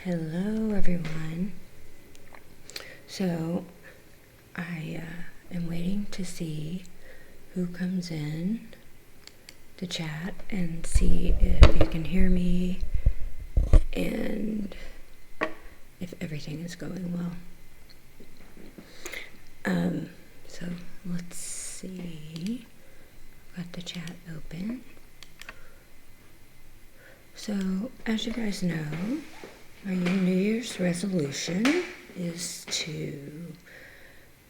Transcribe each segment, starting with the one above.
Hello, everyone. So, I am waiting to see who comes in the chat and see if you can hear me and if everything is going well. So let's see. Got the chat open. So, as you guys know, my New Year's resolution is to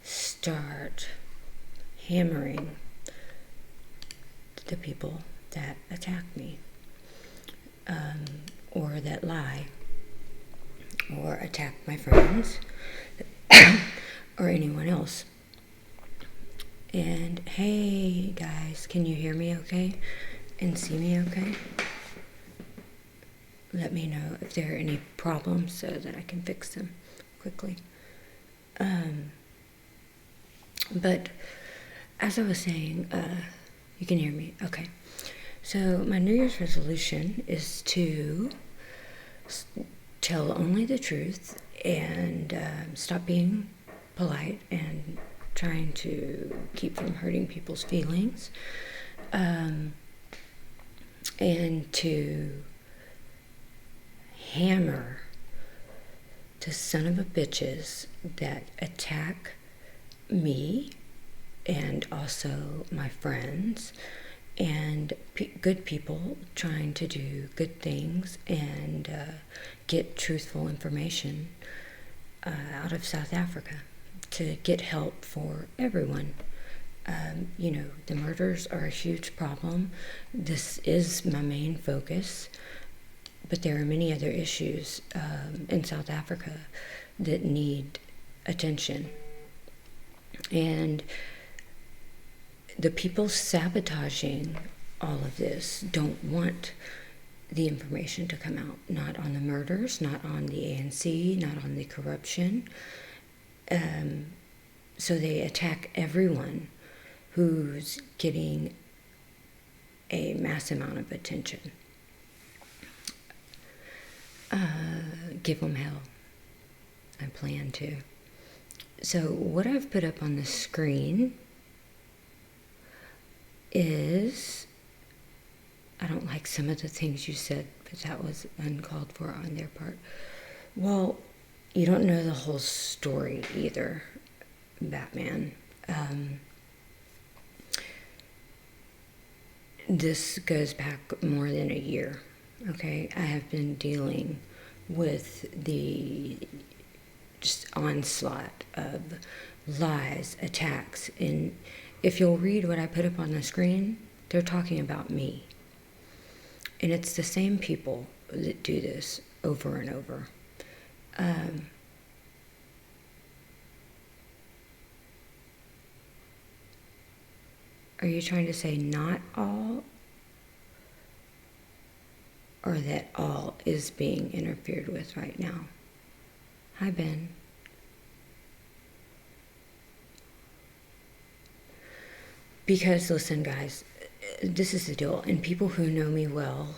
start hammering the people that attack me, or that lie, or attack my friends, or anyone else. And hey guys, can you hear me okay? And see me okay? Let me know if there are any problems so that I can fix them quickly. But as I was saying, you can hear me? Okay. So my New Year's resolution is to tell only the truth and stop being polite and trying to keep from hurting people's feelings, and to hammer the son of a bitches that attack me and also my friends and good people trying to do good things and get truthful information out of South Africa to get help for everyone. The murders are a huge problem. This is my main focus, but there are many other issues in South Africa that need attention. And the people sabotaging all of this don't want the information to come out. Not on the murders, not on the ANC, not on the corruption. So they attack everyone who's getting a mass amount of attention. Give them hell. I plan to. So what I've put up on the screen is, I don't like some of the things you said, but that was uncalled for on their part. Well, you don't know the whole story either, Batman. This goes back more than a year, okay? I have been dealing with the just onslaught of lies, attacks, and if you'll read what I put up on the screen, they're talking about me. And it's the same people that do this over and over. Are you trying to say not all, or that all is being interfered with right now? Hi, Ben. Because, listen, guys, this is the deal. And people who know me well,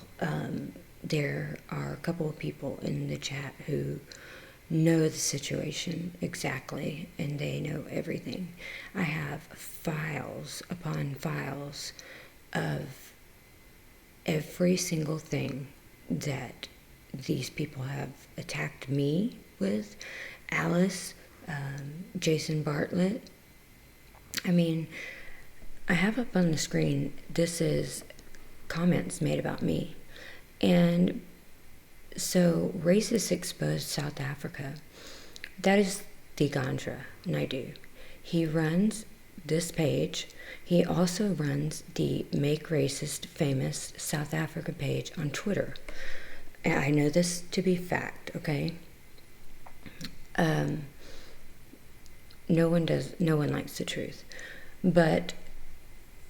there are a couple of people in the chat who know the situation exactly, and they know everything. I have files upon files of every single thing that these people have attacked me with. Alice, Jason Bartlett. I mean, I have up on the screen, this is comments made about me. And so, Racist Exposed South Africa, that is the Gandra Naidu. He runs this page. He also runs the Make Racist Famous South Africa page on Twitter. And I know this to be fact, okay? No one likes the truth. But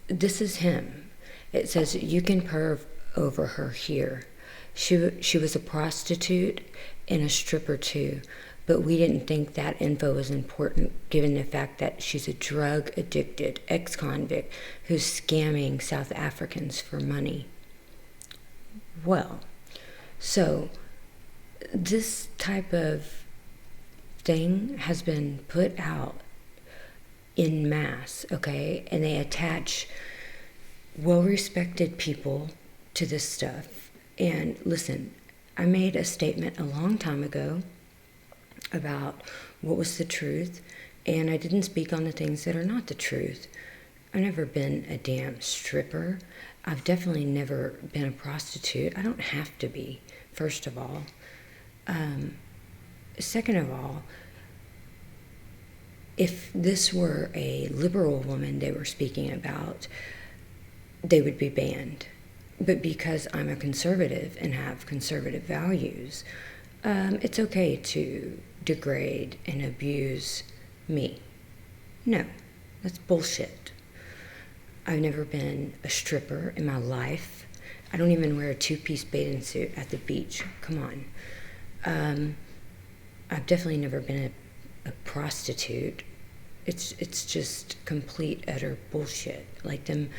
this is him. It says, you can perv over her here. She was a prostitute and a stripper too, but we didn't think that info was important given the fact that she's a drug-addicted ex-convict who's scamming South Africans for money. Well, so this type of thing has been put out in mass, okay? And they attach well-respected people to this stuff. And listen, I made a statement a long time ago about what was the truth, and I didn't speak on the things that are not the truth. I've never been a damn stripper. I've definitely never been a prostitute. I don't have to be, first of all. Second of all, if this were a liberal woman they were speaking about, they would be banned. But because I'm a conservative and have conservative values, it's okay to degrade and abuse me. No, that's bullshit. I've never been a stripper in my life. I don't even wear a two-piece bathing suit at the beach. Come on. I've definitely never been a prostitute. It's just complete, utter bullshit. Like them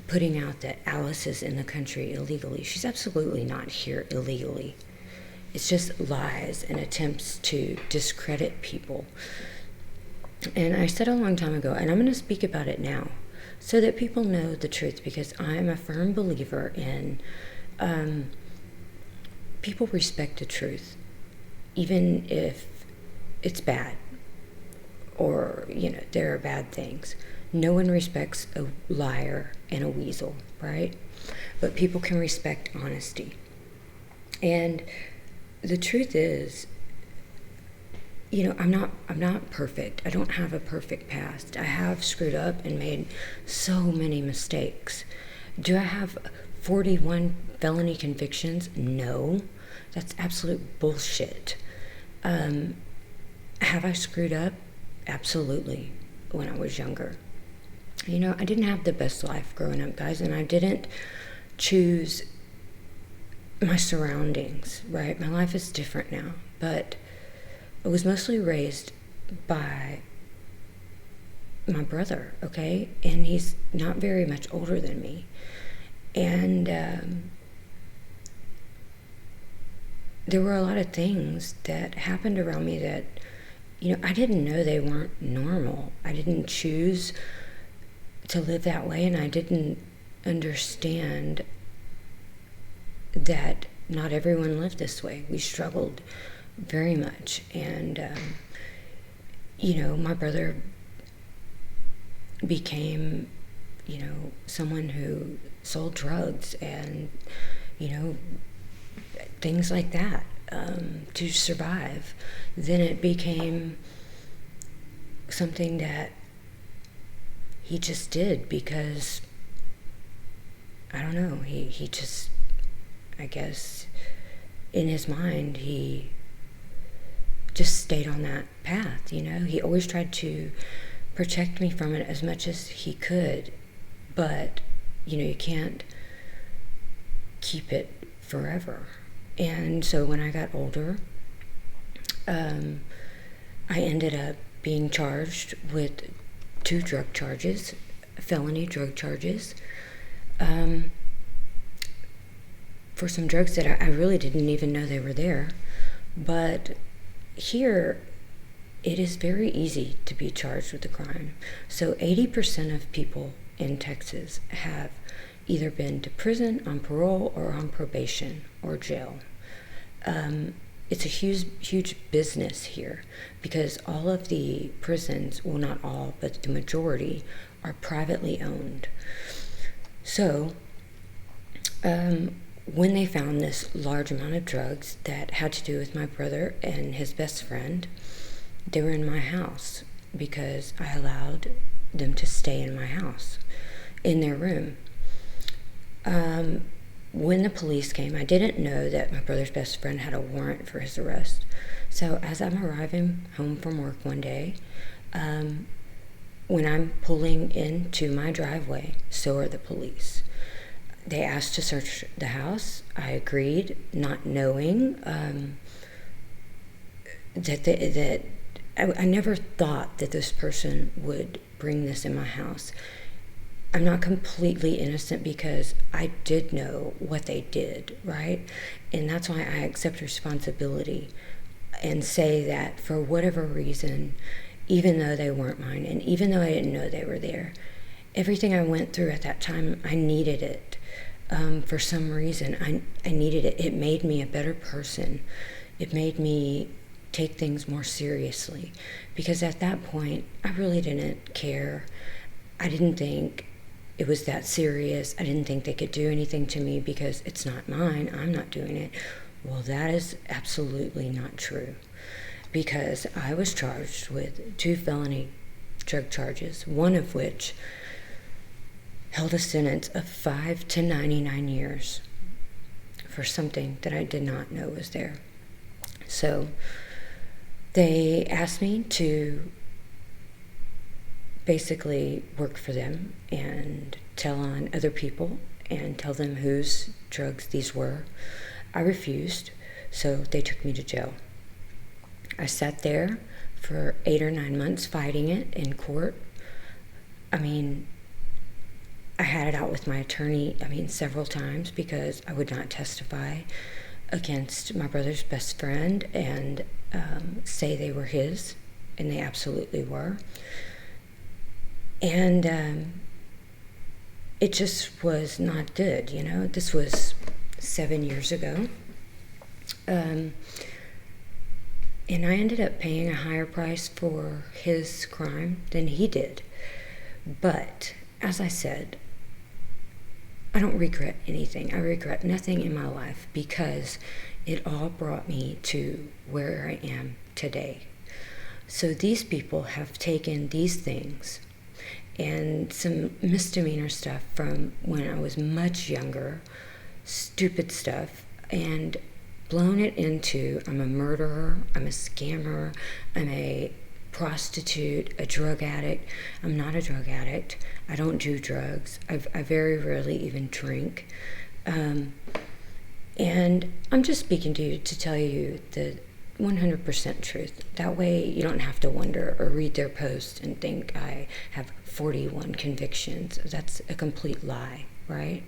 putting out that Alice is in the country illegally. She's absolutely not here illegally. It's just lies and attempts to discredit people. And I said a long time ago, and I'm going to speak about it now, so that people know the truth, because I'm a firm believer in people respect the truth, even if it's bad or, there are bad things. No one respects a liar and a weasel, right? But people can respect honesty. And the truth is, I'm not perfect. I don't have a perfect past. I have screwed up and made so many mistakes. Do I have 41 felony convictions? No. That's absolute bullshit. Have I screwed up? Absolutely. When I was younger. I didn't have the best life growing up, guys, and I didn't choose my surroundings, right? My life is different now, but I was mostly raised by my brother, okay? And he's not very much older than me. And there were a lot of things that happened around me that, I didn't know they weren't normal. I didn't choose to live that way, and I didn't understand that not everyone lived this way. We struggled very much. And, my brother became, someone who sold drugs and, things like that to survive. Then it became something that he just did because, I don't know, he just, I guess, in his mind, he just stayed on that path, He always tried to protect me from it as much as he could, but, you can't keep it forever. And so when I got older, I ended up being charged with 2 drug charges, felony drug charges, for some drugs that I really didn't even know they were there. But here, it is very easy to be charged with a crime. So 80% of people in Texas have either been to prison, on parole, or on probation, or jail. It's a huge business here, because all of the prisons, well, not all, but the majority, are privately owned. So, when they found this large amount of drugs that had to do with my brother and his best friend, they were in my house because I allowed them to stay in my house, in their room. When the police came, I didn't know that my brother's best friend had a warrant for his arrest. So as I'm arriving home from work one day, when I'm pulling into my driveway, so are the police. They asked to search the house. I agreed, not knowing that I never thought that this person would bring this in my house. I'm not completely innocent because I did know what they did, right? And that's why I accept responsibility and say that for whatever reason, even though they weren't mine and even though I didn't know they were there, everything I went through at that time, I needed it. For some reason, I needed it. It made me a better person. It made me take things more seriously. Because at that point, I really didn't care. I didn't think it was that serious. I didn't think they could do anything to me because it's not mine. I'm not doing it. Well, that is absolutely not true. Because I was charged with 2 felony drug charges, one of which held a sentence of 5 to 99 years for something that I did not know was there. So they asked me to basically work for them and tell on other people and tell them whose drugs these were. I refused, so they took me to jail. I sat there for 8 or 9 months fighting it in court. I had it out with my attorney, several times because I would not testify against my brother's best friend and say they were his, and they absolutely were. And it just was not good, This was 7 years ago. And I ended up paying a higher price for his crime than he did. But, as I said, I don't regret anything. I regret nothing in my life because it all brought me to where I am today. So these people have taken these things and some misdemeanor stuff from when I was much younger, stupid stuff, and blown it into I'm a murderer, I'm a scammer, I'm a prostitute, a drug addict. I'm not a drug addict. I don't do drugs. I very rarely even drink. And I'm just speaking to you to tell you the 100% truth. That way you don't have to wonder or read their posts and think I have 41 convictions. That's a complete lie, right?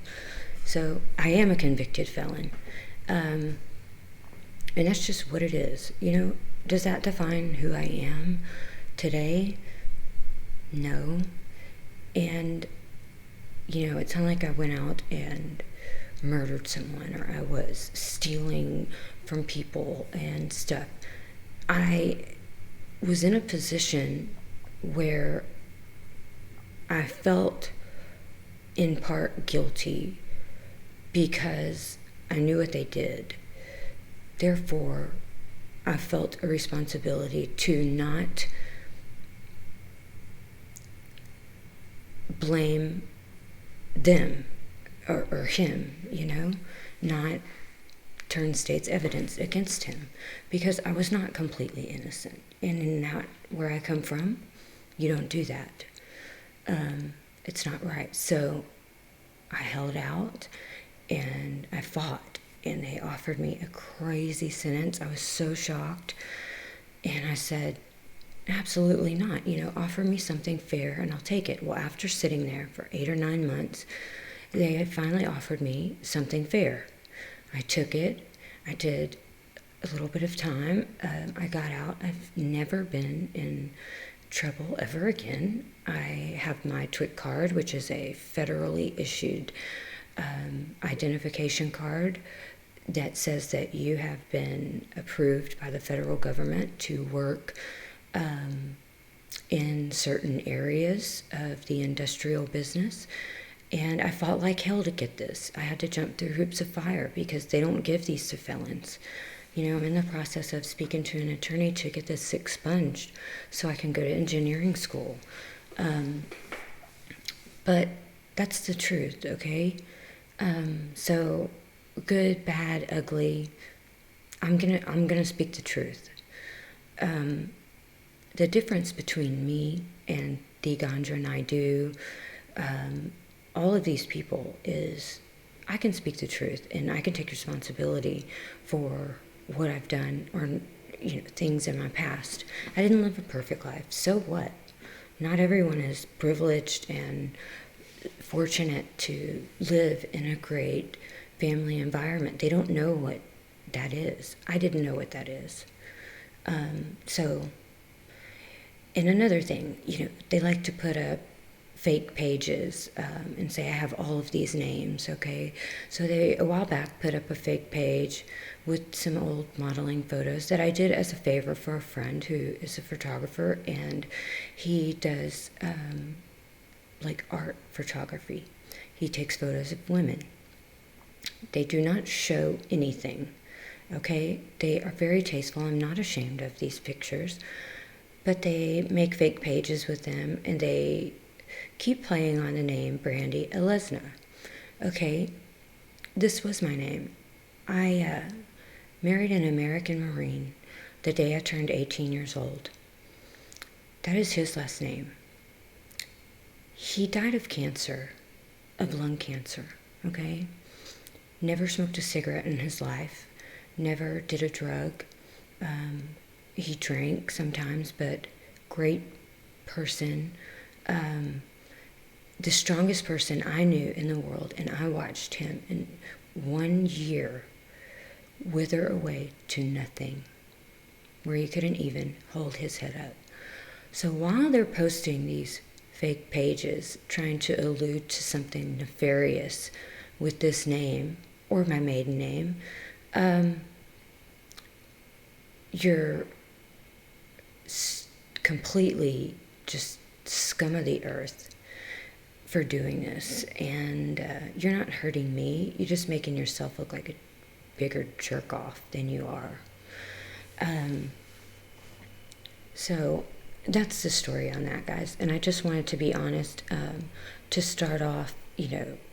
So I am a convicted felon. And that's just what it is. Does that define who I am today? No. And, it's not like I went out and murdered someone or I was stealing from people and stuff. I was in a position where I felt in part guilty because I knew what they did. Therefore, I felt a responsibility to not blame them or him, not turn state's evidence against him because I was not completely innocent. And in that, where I come from, you don't do that. It's not right. So I held out and I fought. And they offered me a crazy sentence. I was so shocked. And I said, absolutely not. Offer me something fair and I'll take it. Well, after sitting there for 8 or 9 months, they had finally offered me something fair. I took it. I did a little bit of time. I got out. I've never been in trouble ever again. I have my TWIC card, which is a federally issued identification card that says that you have been approved by the federal government to work in certain areas of the industrial business. And I fought like hell to get this. I had to jump through hoops of fire because they don't give these to felons. I'm in the process of speaking to an attorney to get this expunged so I can go to engineering school. But that's the truth, okay? So good, bad, ugly, I'm gonna speak the truth. The difference between me and the Gandra Naidu, all of these people is I can speak the truth and I can take responsibility for what I've done or things in my past. I didn't live a perfect life. So what? Not everyone is privileged and fortunate to live in a great family environment. They don't know what that is. I didn't know what that is. So, and another thing, they like to put up fake pages and say, I have all of these names, okay? So they, a while back, put up a fake page with some old modeling photos that I did as a favor for a friend who is a photographer, and he does like art photography. He takes photos of women. They do not show anything, okay? They are very tasteful. I'm not ashamed of these pictures, but they make fake pages with them, and they keep playing on the name Brandy Elesna. Okay, this was my name. I married an American Marine the day I turned 18 years old. That is his last name. He died of cancer, of lung cancer, okay? Never smoked a cigarette in his life, never did a drug. He drank sometimes, but great person. The strongest person I knew in the world, and I watched him in 1 year wither away to nothing, where he couldn't even hold his head up. So while they're posting these fake pages trying to allude to something nefarious with this name or my maiden name, you're completely just scum of the earth for doing this, and you're not hurting me. You're just making yourself look like a bigger jerk off than you are. So that's the story on that, guys. And I just wanted to be honest, to start off,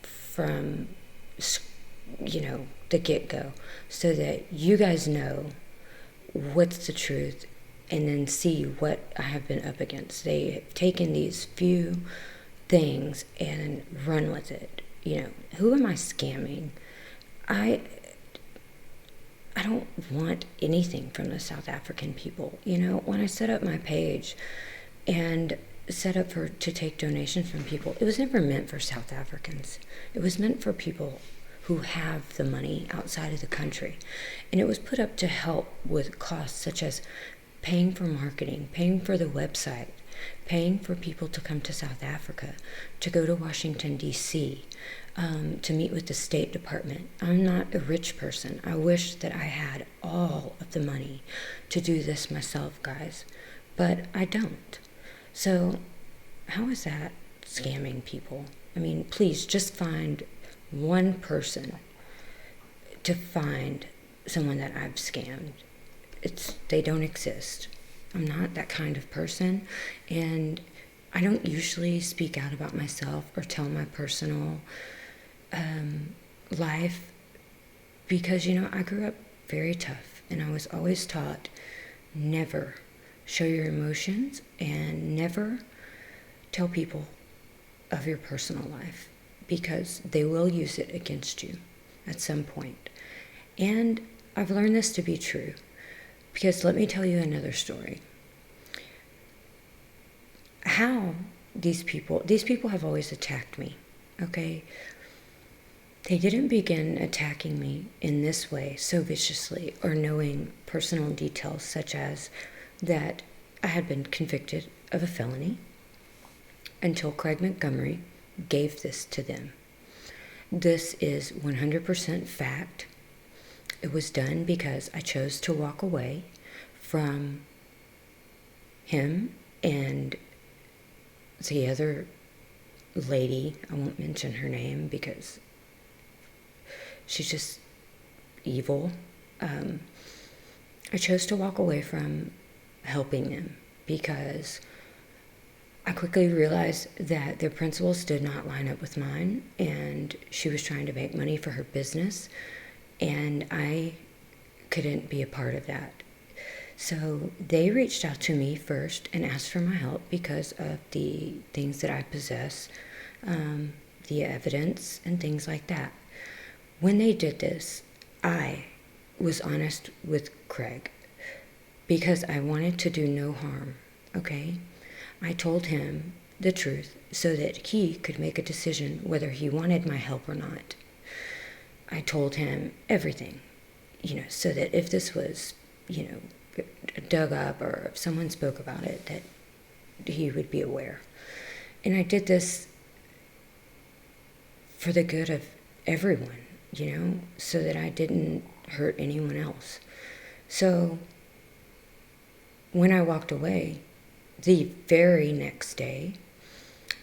from the get-go, so that you guys know what's the truth, and then see what I have been up against. They have taken these few things and run with it. Who am I scamming? I don't want anything from the South African people. When I set up my page and set up to take donations from people, it was never meant for South Africans. It was meant for people who have the money outside of the country. And it was put up to help with costs such as paying for marketing, paying for the website, paying for people to come to South Africa, to go to Washington, D.C., to meet with the State Department. I'm not a rich person. I wish that I had all of the money to do this myself, guys, but I don't. So how is that scamming people? I mean, please just find one person to find someone that I've scammed. They don't exist. I'm not that kind of person, and I don't usually speak out about myself or tell my personal life, because I grew up very tough, and I was always taught never show your emotions and never tell people of your personal life, because they will use it against you at some point. And I've learned this to be true, because let me tell you another story. How these people have always attacked me, okay? They didn't begin attacking me in this way so viciously, or knowing personal details such as that I had been convicted of a felony, until Craig Montgomery gave this to them. This is 100% fact. It was done because I chose to walk away from him and the other lady. I won't mention her name because she's just evil. I chose to walk away from helping them because I quickly realized that their principles did not line up with mine, and she was trying to make money for her business, and I couldn't be a part of that. So they reached out to me first and asked for my help because of the things that I possess, the evidence and things like that. When they did this, I was honest with Craig because I wanted to do no harm, okay? I told him the truth so that he could make a decision whether he wanted my help or not. I told him everything, so that if this was, dug up or if someone spoke about it, that he would be aware. And I did this for the good of everyone, so that I didn't hurt anyone else. So when I walked away, the very next day,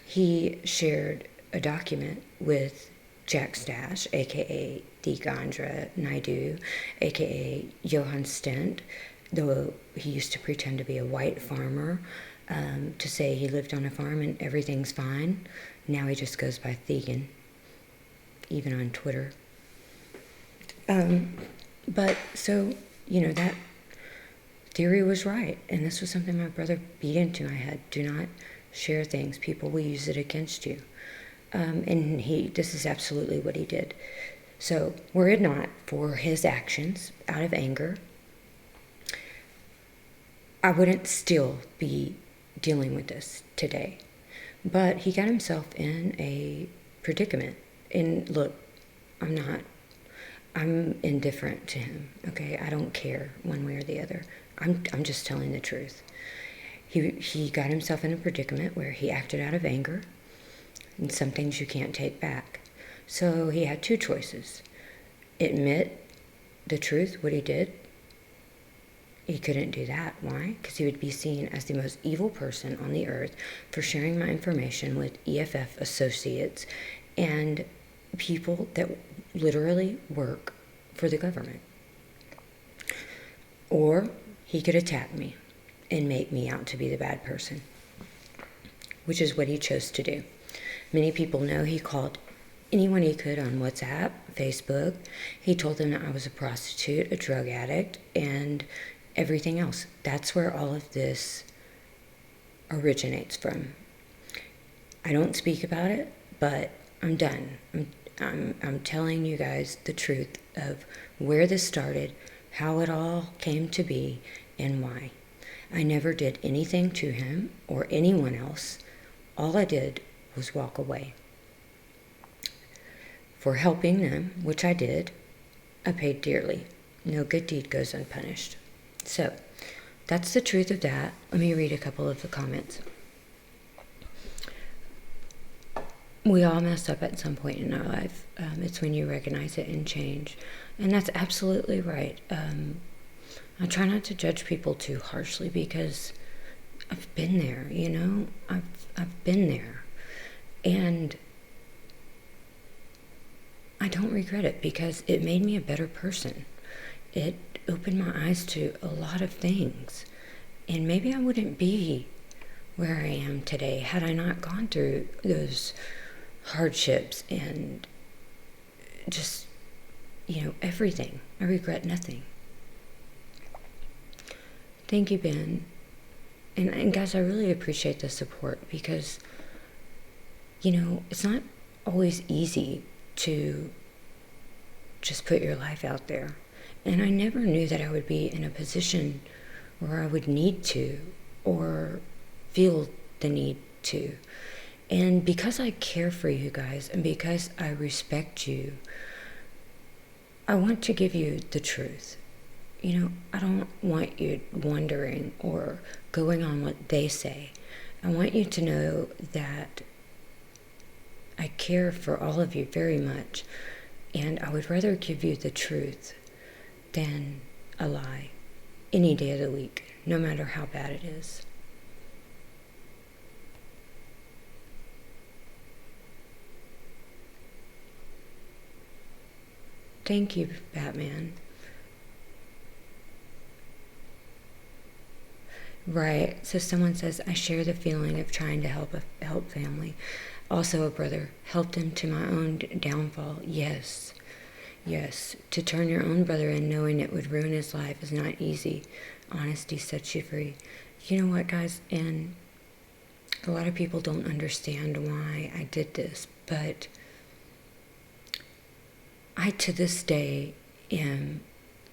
he shared a document with Jack Stash, a.k.a. Deegandra Naidu, a.k.a. Johann Stent, though he used to pretend to be a white farmer, to say he lived on a farm and everything's fine. Now he just goes by Thegan, even on Twitter. But so, that theory was right. And this was something my brother beat into my head. Do not share things. People will use it against you. And this is absolutely what he did. So were it not for his actions out of anger, I wouldn't still be dealing with this today. But he got himself in a predicament. And look, I'm indifferent to him, okay? I don't care one way or the other. I'm just telling the truth. He got himself in a predicament where he acted out of anger, and some things you can't take back. So he had two choices. Admit the truth, what he did. He couldn't do that. Why? Because he would be seen as the most evil person on the earth for sharing my information with EFF associates and people that literally work for the government. Or he could attack me and make me out to be the bad person, which is what he chose to do. Many people know he called anyone he could on WhatsApp, Facebook. He told them that I was a prostitute, a drug addict, and everything else. That's where all of this originates from. I don't speak about it, but I'm done. I'm telling you guys the truth of where this started, how it all came to be, and why. I never did anything to him or anyone else. All I did was walk away. For helping them, which I did, I paid dearly. No good deed goes unpunished. So, that's the truth of that. Let me read a couple of the comments. We all mess up at some point in our life. It's when you recognize it and change. And that's absolutely right. I try not to judge people too harshly because I've been there, I've been there. And I don't regret it because it made me a better person. It opened my eyes to a lot of things. And maybe I wouldn't be where I am today had I not gone through those hardships and just, everything. I regret nothing. Thank you, Ben. And guys, I really appreciate the support because, it's not always easy to just put your life out there. And I never knew that I would be in a position where I would need to or feel the need to. And because I care for you guys and because I respect you, I want to give you the truth. I don't want you wondering or going on what they say. I want you to know that I care for all of you very much, and I would rather give you the truth than a lie any day of the week, no matter how bad it is. Thank you, Batman. Right. So someone says, I share the feeling of trying to help family. Also a brother. Helped him to my own downfall. Yes. Yes. To turn your own brother in knowing it would ruin his life is not easy. Honesty sets you free. You know what, guys? And a lot of people don't understand why I did this, but I, to this day, am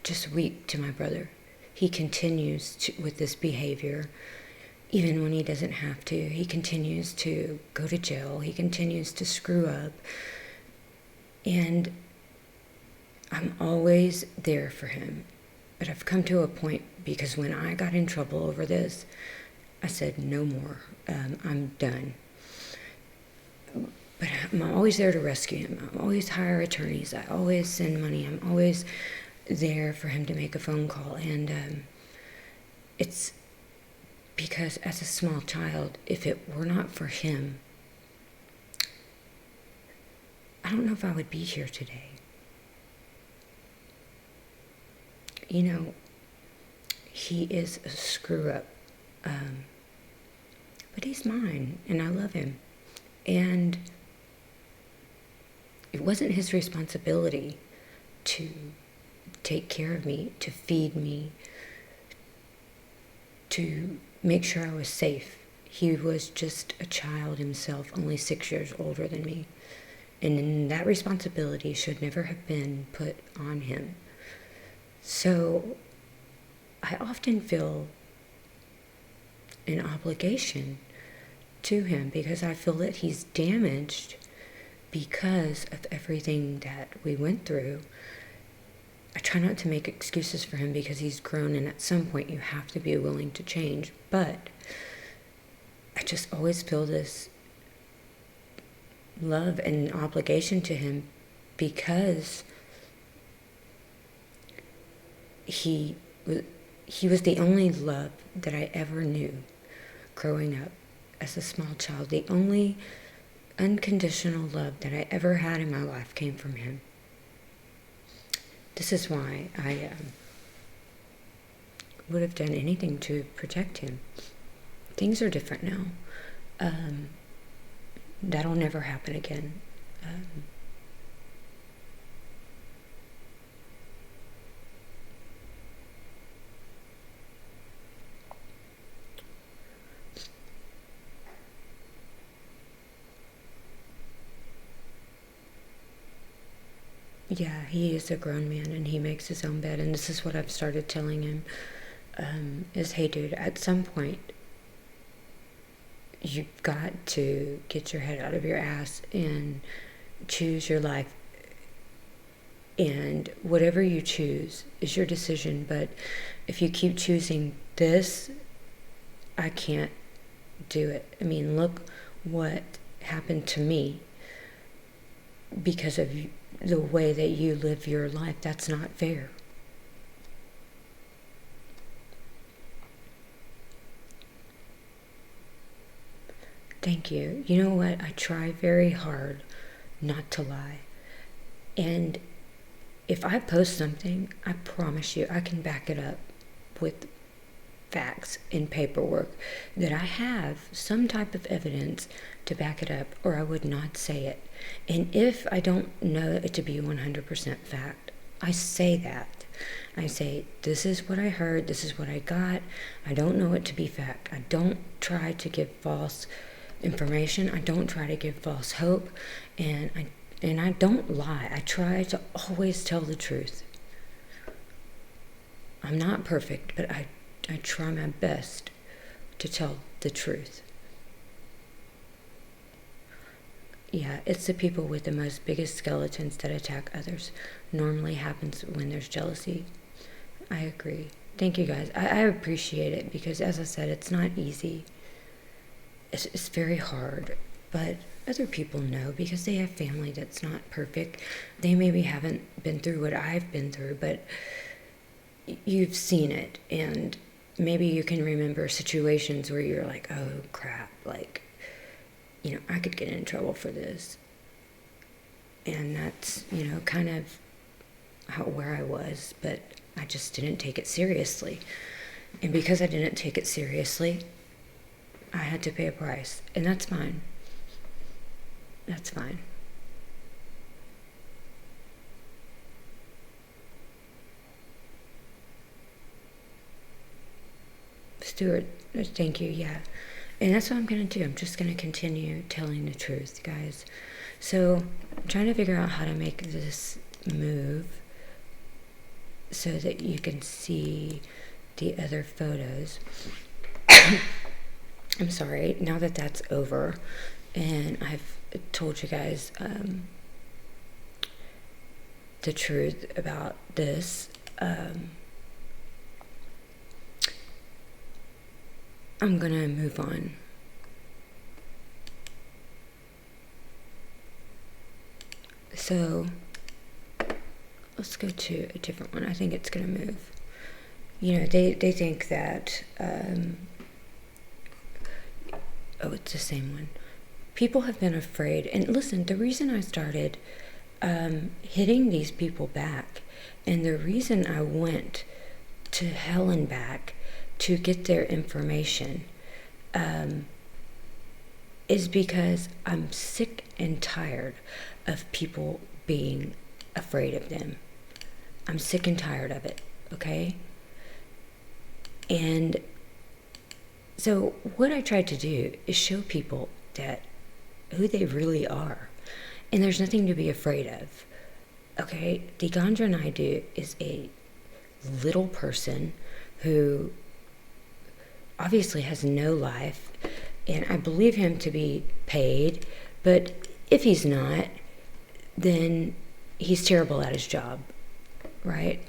just weak to my brother. He continues with this behavior, even when he doesn't have to. He continues to go to jail. He continues to screw up. And I'm always there for him. But I've come to a point, because when I got in trouble over this, I said, no more. I'm done. But I'm always there to rescue him. I always hire attorneys. I always send money. I'm always there for him to make a phone call. And it's because as a small child, if it were not for him, I don't know if I would be here today. You know, he is a screw-up. But he's mine, and I love him. And it wasn't his responsibility to take care of me, to feed me, to make sure I was safe. He was just a child himself, only 6 years older than me. And that responsibility should never have been put on him. So I often feel an obligation to him, because I feel that he's damaged because of everything that we went through. I try not to make excuses for him, because he's grown, and at some point you have to be willing to change. But I just always feel this love and obligation to him, because he was the only love that I ever knew growing up as a small child. The only unconditional love that I ever had in my life came from him. This is why I would have done anything to protect him. Things are different now. That'll never happen again. Yeah, he is a grown man, and he makes his own bed, and this is what I've started telling him, is, hey dude, at some point, you've got to get your head out of your ass and choose your life. And whatever you choose is your decision, but if you keep choosing this, I can't do it. I mean, look what happened to me because of the way that you live your life. That's not fair. Thank you. You know what? I try very hard not to lie. And if I post something, I promise you I can back it up with facts and paperwork, that I have some type of evidence to back it up, or I would not say it. And if I don't know it to be 100% fact, I say that. I say, this is what I heard, this is what I got. I don't know it to be fact. I don't try to give false information. I don't try to give false hope. And I don't lie. I try to always tell the truth. I'm not perfect, but I try my best to tell the truth. Yeah, it's the people with the most biggest skeletons that attack others. Normally happens when there's jealousy. I agree. Thank you guys. I appreciate it, because as I said, it's not easy. It's very hard. But other people know, because they have family that's not perfect. They maybe haven't been through what I've been through, but you've seen it, and maybe you can remember situations where you're like, oh crap, like, you know, I could get in trouble for this. And that's, you know, kind of where I was, but I just didn't take it seriously. And because I didn't take it seriously, I had to pay a price, and that's fine. That's fine. Stuart, thank you, yeah. And that's what I'm going to do. I'm just going to continue telling the truth, guys. So I'm trying to figure out how to make this move so that you can see the other photos. I'm sorry, now that that's over and I've told you guys the truth about this, I'm gonna move on. So let's go to a different one. I think it's gonna move. You know, they think that, oh, it's the same one. People have been afraid. And listen, the reason I started hitting these people back, and the reason I went to hell and back to get their information, is because I'm sick and tired of people being afraid of them. I'm sick and tired of it, okay? And so what I tried to do is show people that who they really are. And there's nothing to be afraid of. Okay? Digandra Naidu is a little person who obviously has no life. And I believe him to be paid. But if he's not, then he's terrible at his job. Right?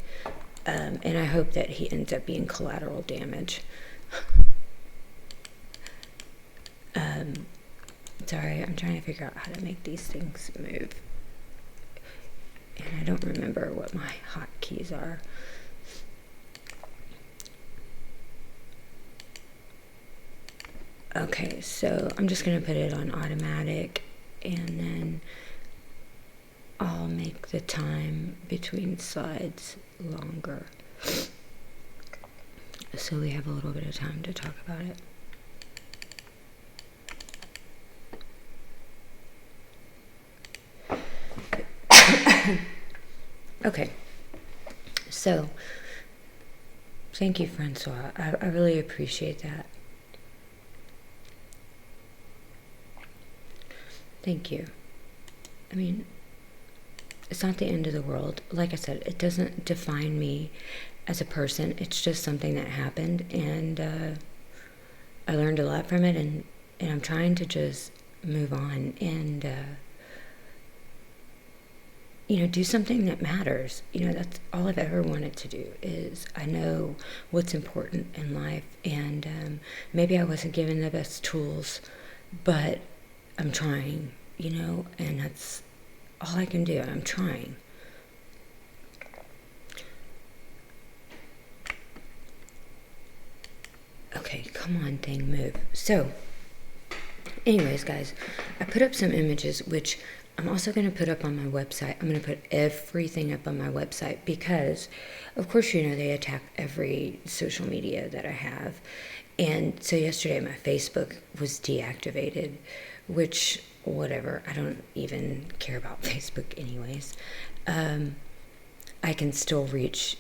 And I hope that he ends up being collateral damage. Sorry, I'm trying to figure out how to make these things move. And I don't remember what my hotkeys are. Okay, so I'm just going to put it on automatic, and then I'll make the time between slides longer, so we have a little bit of time to talk about it. Okay, so thank you, Francois. I really appreciate that. Thank you. I mean, it's not the end of the world. Like I said, it doesn't define me as a person. It's just something that happened, and I learned a lot from it, and I'm trying to just move on and do something that matters. That's all I've ever wanted to do. Is I know what's important in life, and maybe I wasn't given the best tools, but I'm trying, and that's all I can do. I'm trying. Okay, come on, thing, move. So, anyways, guys, I put up some images, which I'm also going to put up on my website. I'm going to put everything up on my website because, of course, they attack every social media that I have. And so yesterday my Facebook was deactivated, which, whatever, I don't even care about Facebook anyways. I can still reach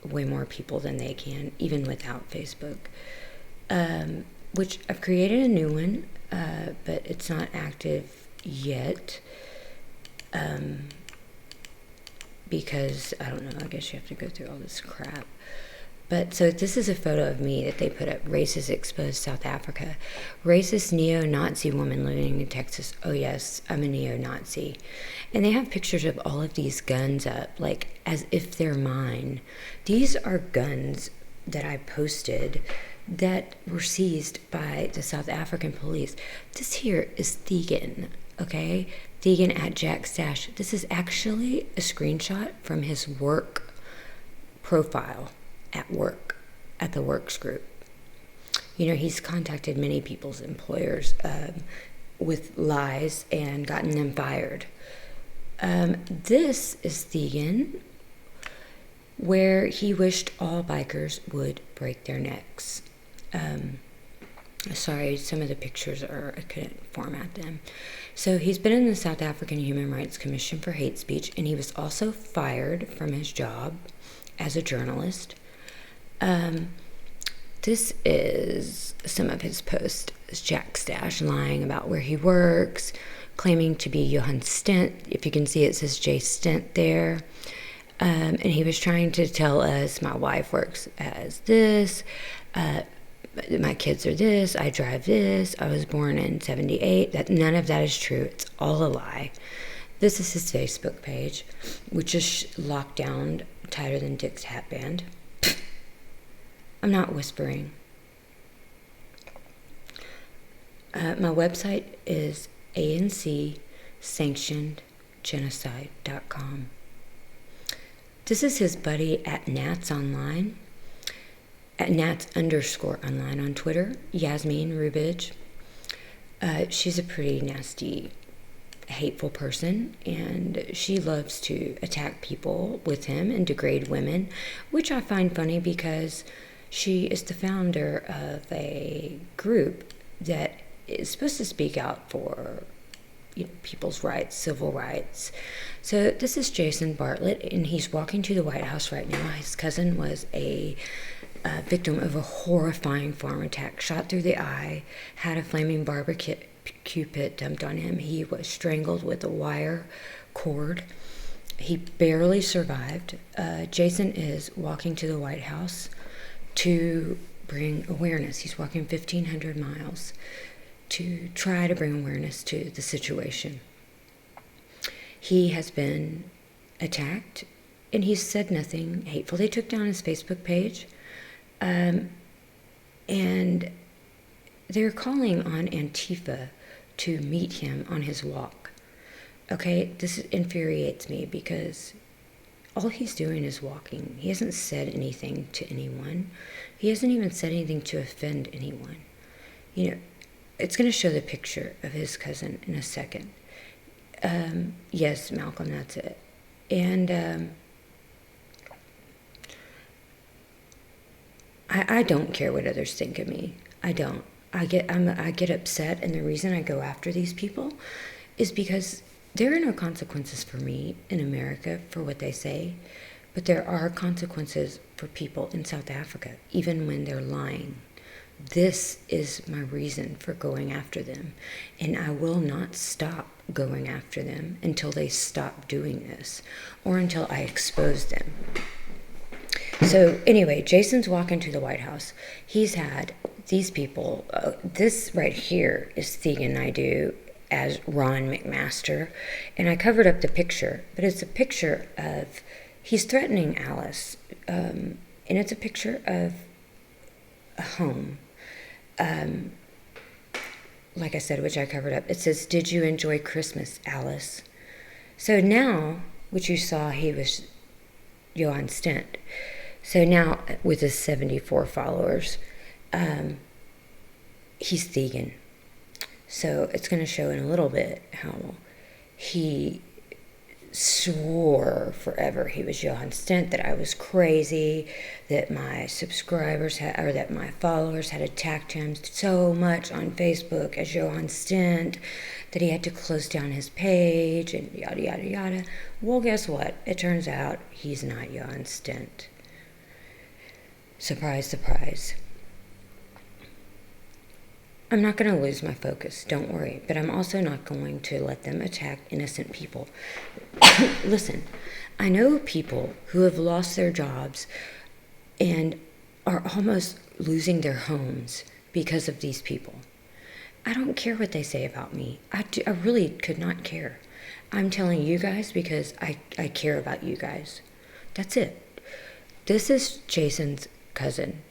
way more people than they can, even without Facebook. Which I've created a new one, but it's not active yet. Because, I don't know, I guess you have to go through all this crap. But, so this is a photo of me that they put up, Racist Exposed South Africa. Racist neo-Nazi woman living in Texas. Oh yes, I'm a neo-Nazi. And they have pictures of all of these guns up, like, as if they're mine. These are guns that I posted that were seized by the South African police. This here is Thegan, okay? Thegan at Jack Stash. This is actually a screenshot from his work profile at work, at the Works group. He's contacted many people's employers with lies and gotten them fired. This is Thegan, where he wished all bikers would break their necks. Sorry, some of the pictures I couldn't format them. So he's been in the South African Human Rights Commission for hate speech, and he was also fired from his job as a journalist. This is some of his posts. Jack Stash lying about where he works, claiming to be Johan Stent. If you can see, it says J Stent there. And he was trying to tell us, my wife works as this. my kids are this, I drive this, I was born in 78. That none of that is true. It's all a lie. This is his Facebook page, which is locked down tighter than Dick's hat band. I'm not whispering. My website is ancsanctionedgenocide.com. This is his buddy at Nats Online, at Nats_online on Twitter, Yasmin Rubij. She's a pretty nasty, hateful person, and she loves to attack people with him and degrade women, which I find funny because she is the founder of a group that is supposed to speak out for people's rights, civil rights. So this is Jason Bartlett, and he's walking to the White House right now. His cousin was a victim of a horrifying farm attack, shot through the eye, had a flaming barbecue pit dumped on him. He was strangled with a wire cord. He barely survived. Jason is walking to the White House to bring awareness. He's walking 1,500 miles to try to bring awareness to the situation. He has been attacked, and he's said nothing hateful. They took down his Facebook page, and they're calling on Antifa to meet him on his walk. Okay, this infuriates me because all he's doing is walking. He hasn't said anything to anyone. He hasn't even said anything to offend anyone. It's going to show the picture of his cousin in a second. Yes, Malcolm, that's it. And I don't care what others think of me. I don't. I get upset, and the reason I go after these people is because there are no consequences for me in America for what they say, but there are consequences for people in South Africa, even when they're lying. This is my reason for going after them, and I will not stop going after them until they stop doing this, or until I expose them. So anyway, Jason's walking to the White House. He's had these people, this right here is Thegan Naidu as Ron McMaster, and I covered up the picture, but it's a picture of, he's threatening Alice, and it's a picture of a home. Like I said, which I covered up. It says, "Did you enjoy Christmas, Alice?" So now, which you saw, he was Johan Stent. So now, with his 74 followers, he's Thegan. So it's going to show in a little bit how he swore forever he was Johan Stent, that I was crazy, that my subscribers or that my followers had attacked him so much on Facebook as Johan Stent that he had to close down his page and yada yada yada. Well, guess what? It turns out he's not Johan Stent. Surprise, surprise. I'm not going to lose my focus, don't worry, but I'm also not going to let them attack innocent people. Listen, I know people who have lost their jobs and are almost losing their homes because of these people. I don't care what they say about me. I really could not care. I'm telling you guys because I care about you guys. That's it. This is Jason's cousin,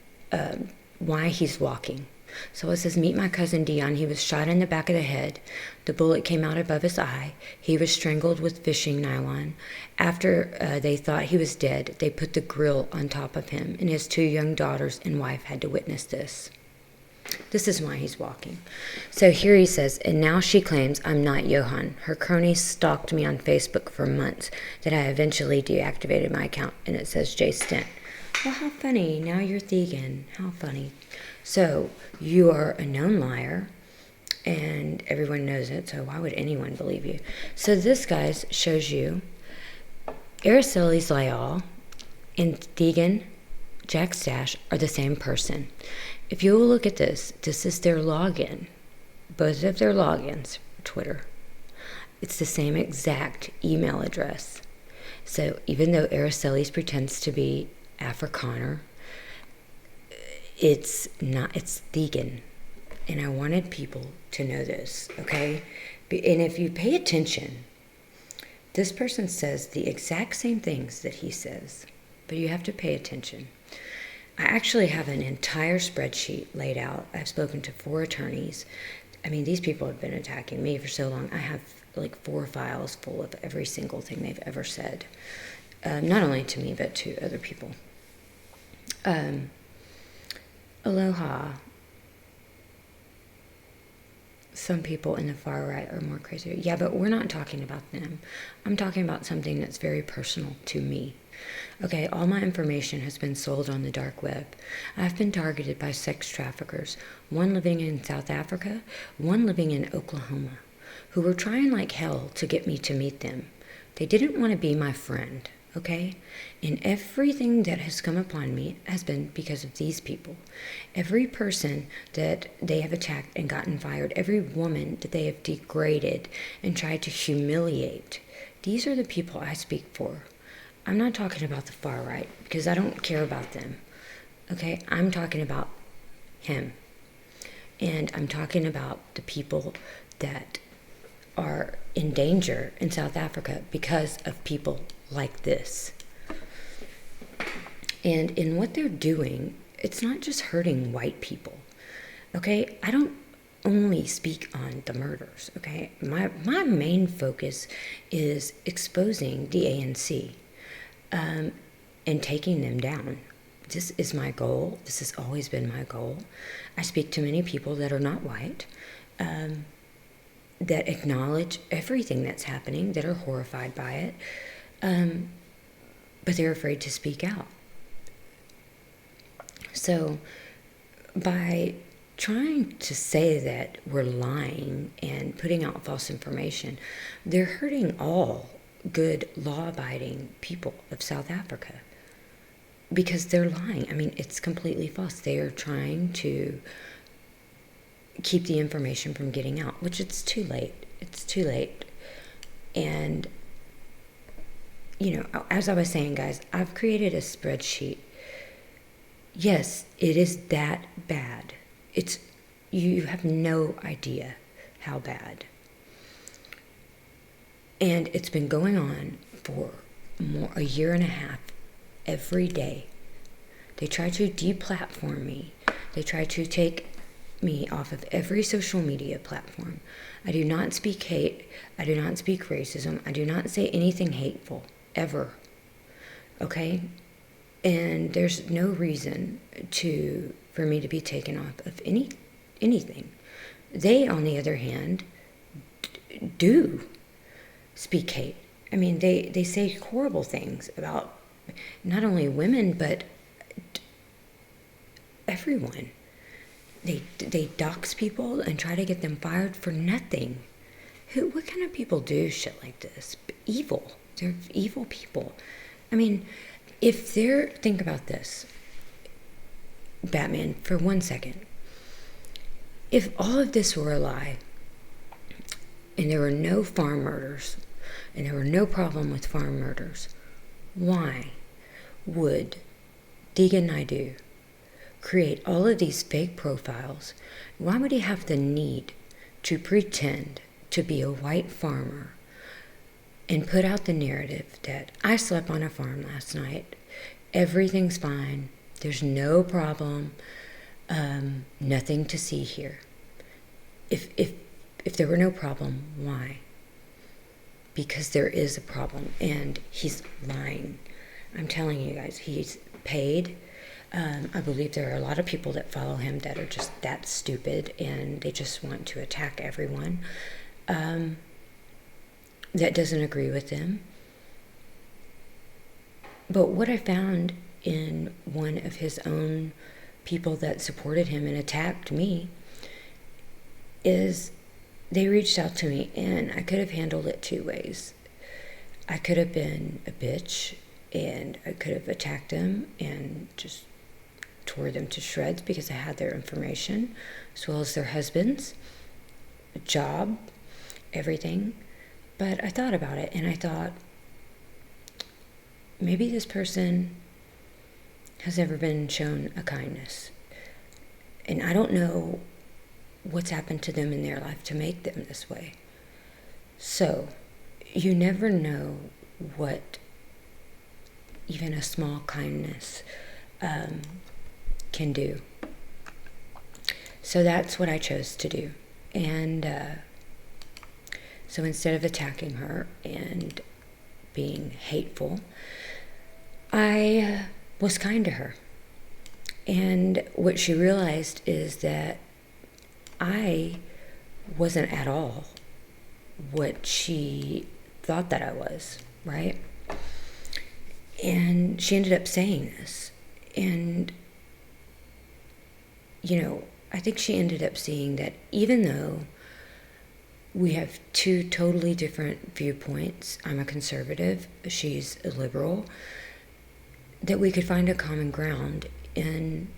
why he's walking. So it says, "Meet my cousin Dion. He was shot in the back of the head. The bullet came out above his eye. He was strangled with fishing nylon. After they thought he was dead, they put the grill on top of him, and his 2 young daughters and wife had to witness this." This is why he's walking. So here he says, "And now she claims I'm not Johan. Her cronies stalked me on Facebook for months, that I eventually deactivated my account." And it says Jay Stent. Well, how funny. Now you're Thegan. How funny. So you are a known liar, and everyone knows it, so why would anyone believe you? So this, guys, shows you Araceli Lyall and Thegan Jack Stash are the same person. If you will look at this, this is their login. Both of their logins for Twitter. It's the same exact email address. So even though Araceli's pretends to be Afrikaner, It's not, it's vegan. And I wanted people to know this, okay? And if you pay attention, this person says the exact same things that he says, but you have to pay attention. I actually have an entire spreadsheet laid out. I've spoken to 4 attorneys. I mean, these people have been attacking me for so long. I have like 4 files full of every single thing they've ever said. Not only to me, but to other people. Aloha. Some people in the far right are more crazy. Yeah, but we're not talking about them. I'm talking about something that's very personal to me. Okay, all my information has been sold on the dark web. I've been targeted by sex traffickers, one living in South Africa, one living in Oklahoma, who were trying like hell to get me to meet them. They didn't want to be my friend, okay? And everything that has come upon me has been because of these people. Every person that they have attacked and gotten fired, every woman that they have degraded and tried to humiliate, these are the people I speak for. I'm not talking about the far right because I don't care about them, okay? I'm talking about him. And I'm talking about the people that are in danger in South Africa because of people like this. And in what they're doing, it's not just hurting white people, okay? I don't only speak on the murders, okay? My main focus is exposing the ANC and taking them down. This is my goal. This has always been my goal. I speak to many people that are not white, that acknowledge everything that's happening, that are horrified by it, but they're afraid to speak out. So by trying to say that we're lying and putting out false information, they're hurting all good law-abiding people of South Africa because they're lying. I mean, it's completely false. They are trying to keep the information from getting out, which it's too late. It's too late. And, you know, as I was saying, guys, I've created a spreadsheet. Yes, it is that bad. You have no idea how bad. And it's been going on for a year and a half, every day. They try to deplatform me. They try to take me off of every social media platform. I do not speak hate. I do not speak racism. I do not say anything hateful, ever. Okay? And there's no reason for me to be taken off of anything. They, on the other hand, do speak hate. I mean, they say horrible things about not only women, but everyone. They dox people and try to get them fired for nothing. What kind of people do shit like this? Evil. They're evil people. I mean, think about this, Batman, for 1 second. If all of this were a lie, and there were no farm murders, and there were no problem with farm murders, why would Diga Naidu create all of these fake profiles? Why would he have the need to pretend to be a white farmer and put out the narrative that I slept on a farm last night, everything's fine, there's no problem, nothing to see here? If there were no problem, why? Because there is a problem, and he's lying. I'm telling you guys, he's paid. I believe there are a lot of people that follow him that are just that stupid, and they just want to attack everyone that doesn't agree with them. But what I found in one of his own people that supported him and attacked me is they reached out to me, and I could have handled it 2 ways. I could have been a bitch, and I could have attacked them and just tore them to shreds because I had their information, as well as their husbands, a job, everything. But I thought about it, and I thought, maybe this person has never been shown a kindness. And I don't know what's happened to them in their life to make them this way. So, you never know what even a small kindness can do. So that's what I chose to do. And so instead of attacking her and being hateful, I was kind to her. And what she realized is that I wasn't at all what she thought that I was, right? And she ended up saying this. And, I think she ended up seeing that even though we have two totally different viewpoints, I'm a conservative, she's a liberal, that we could find a common ground in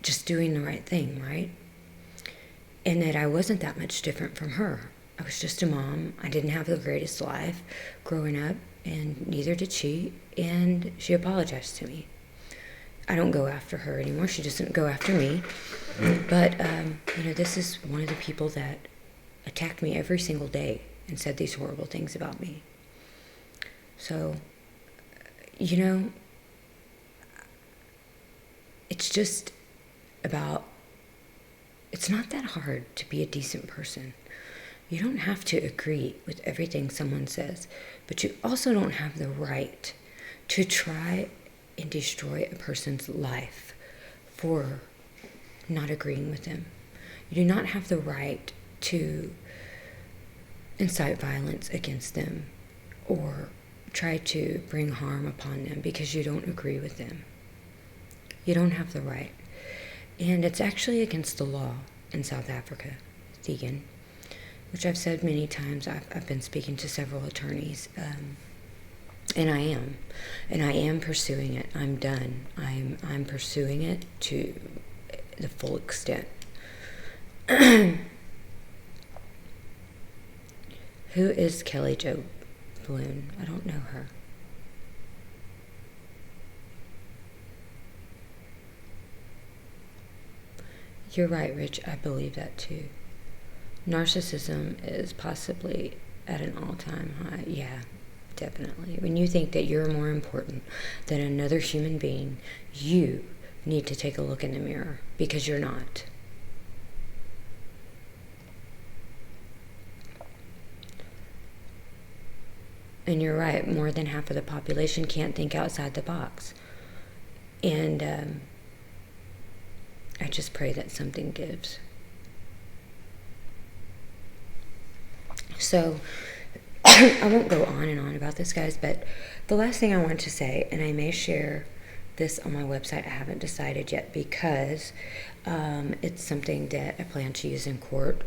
just doing the right thing, right? And that I wasn't that much different from her. I was just a mom. I didn't have the greatest life growing up, and neither did she, and she apologized to me. I don't go after her anymore. She doesn't go after me. But, this is one of the people that attacked me every single day and said these horrible things about me. So, it's just about, it's not that hard to be a decent person. You don't have to agree with everything someone says, but you also don't have the right to try and destroy a person's life for not agreeing with them. You do not have the right to incite violence against them or try to bring harm upon them because you don't agree with them. You don't have the right. And it's actually against the law in South Africa, Thegan, which I've said many times. I've been speaking to several attorneys, and I am pursuing it. I'm done. I'm pursuing it to the full extent. Who is Kelly Jo Balloon? I don't know her. You're right, Rich. I believe that too. Narcissism is possibly at an all-time high. Yeah, definitely. When you think that you're more important than another human being, you need to take a look in the mirror, because you're not. And you're right, more than half of the population can't think outside the box. And I just pray that something gives. So, I won't go on and on about this, guys, but the last thing I want to say, and I may share this on my website, I haven't decided yet, because it's something that I plan to use in court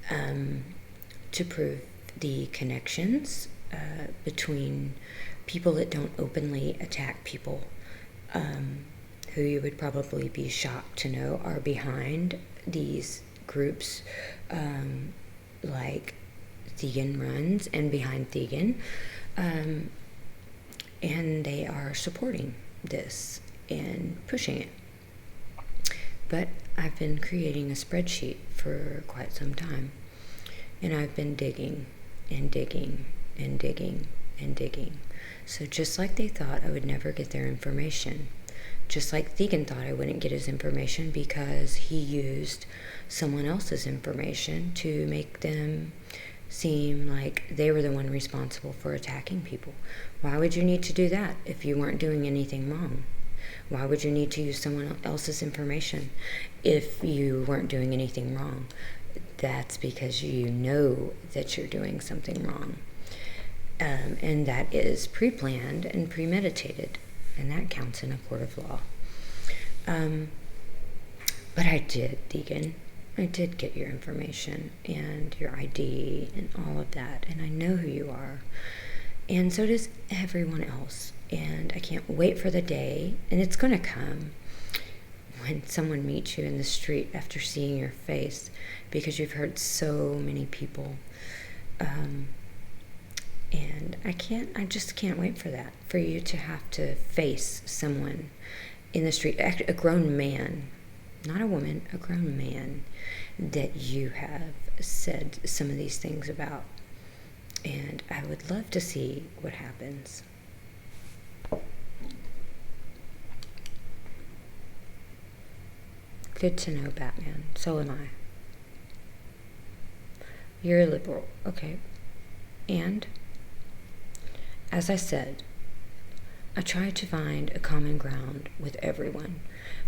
to prove the connections between people that don't openly attack people, who you would probably be shocked to know are behind these groups, like Thegan runs and behind Thegan, and they are supporting this and pushing it. But I've been creating a spreadsheet for quite some time, and I've been digging and digging and digging and digging. So just like they thought I would never get their information, just like Thegan thought I wouldn't get his information because he used someone else's information to make them seem like they were the one responsible for attacking people. Why would you need to do that if you weren't doing anything wrong? Why would you need to use someone else's information if you weren't doing anything wrong? That's because you know that you're doing something wrong. And that is pre-planned and premeditated, and that counts in a court of law. But I did, Thegan. I did get your information and your ID and all of that, and I know who you are. And so does everyone else. And I can't wait for the day, and it's going to come, when someone meets you in the street after seeing your face, because you've hurt so many people. And I just can't wait for that, for you to have to face someone in the street, a grown man, not a woman, a grown man, that you have said some of these things about. And I would love to see what happens. Good to know, Batman. So am I. You're a liberal. Okay. And, as I said, I try to find a common ground with everyone.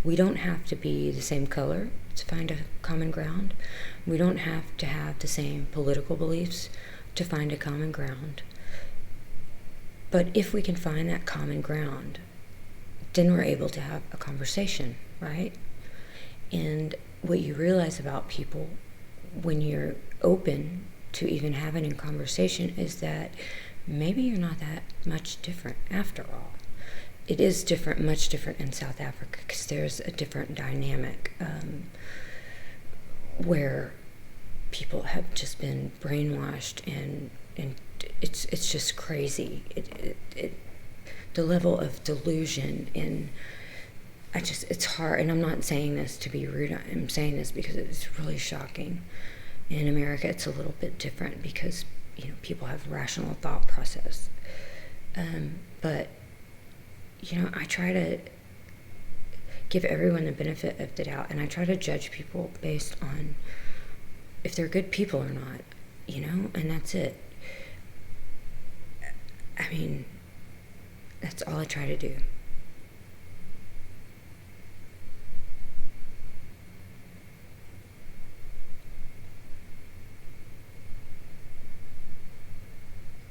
We don't have to be the same color to find a common ground. We don't have to have the same political beliefs to find a common ground. But if we can find that common ground, then we're able to have a conversation, right? And what you realize about people when you're open to even having a conversation is that maybe you're not that much different after all. It is different, much different in South Africa, because there's a different dynamic where people have just been brainwashed, and it's just crazy. The level of delusion, and it's hard. And I'm not saying this to be rude. I'm saying this because it's really shocking. In America, it's a little bit different because people have rational thought process. But I try to give everyone the benefit of the doubt, and I try to judge people based on if they're good people or not, and that's it. I mean, that's all I try to do.